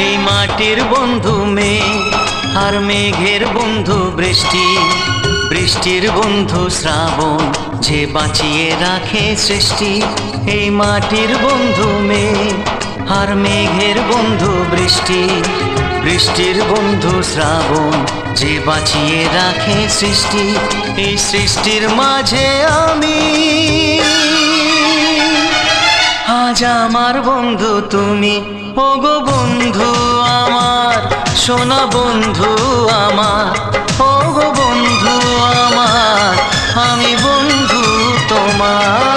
এই মাটির বন্ধু মেঘ আর মেঘের বন্ধু বৃষ্টি, বৃষ্টির বন্ধু শ্রাবণ যে বাঁচিয়ে রাখে সৃষ্টি। এই মাটির বন্ধু মেঘ আর মেঘের বন্ধু বৃষ্টি, বৃষ্টির বন্ধু শ্রাবণ যে বাঁচিয়ে রাখে সৃষ্টি। এই সৃষ্টির মাঝে আমি, আজ আমার বন্ধু তুমি। ওগো বন্ধু আমার, সোনা বন্ধু আমার, ওগো বন্ধু আমার, আমি বন্ধু তোমার।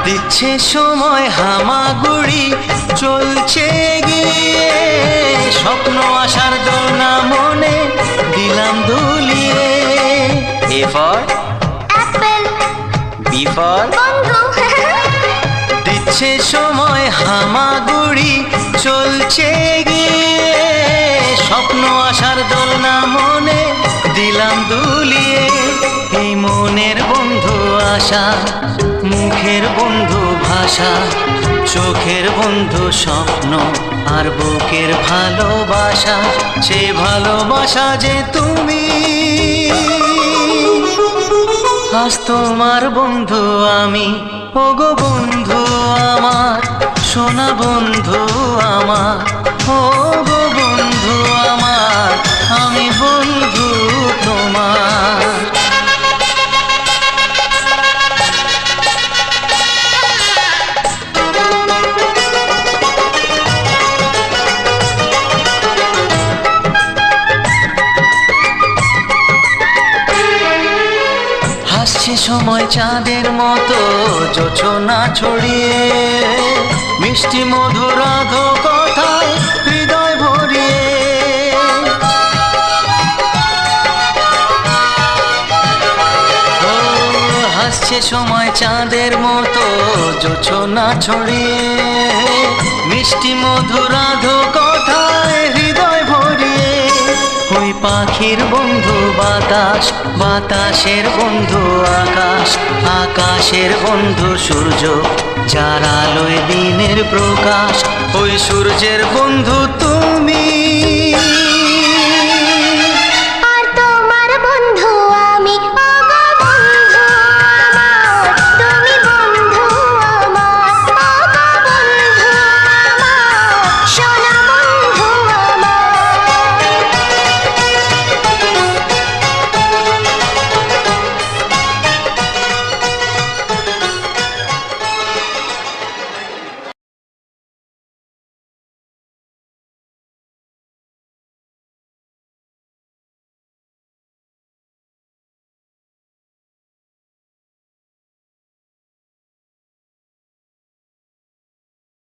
দিচ্ছে সময় হামাগুড়ি, চলছে গিয়ে স্বপ্ন আসার দোলনা মনে দিলাম দুলিয়ে। A for apple, B for বন্ধু। দিচ্ছে সময় হামাগুড়ি, চলছে গিয়ে স্বপ্ন আসার দোলনা মনে দিলাম দুলিয়ে। এই মনের বন্ধু আশা, মুখের বন্ধু ভাষা, চোখের বন্ধু স্বপ্ন আর বুকের ভালোবাসা। সে ভালোবাসা যে তুমি, আজ তোমার বন্ধু আমি। ওগো বন্ধু আমার, সোনা বন্ধু আমার, ওগো বন্ধু আমার, আমি বন্ধু তোমার। হাসছে সময় চাঁদের মতো জোছনা ছড়িয়ে, মিষ্টি মধুর আধো কথায় হৃদয় ভরিয়ে। ও হাসছে সময় চাঁদের মতো জোছনা ছড়িয়ে, মিষ্টি মধুর আধো কথায় হৃদয় ভরিয়ে। ওই পাখির বন্ধু বাতাস, বাতাসের বন্ধু আকাশ, আকাশের বন্ধু সূর্য যার আলোয় দিনের প্রকাশ। ওই সূর্যের বন্ধু তুমি,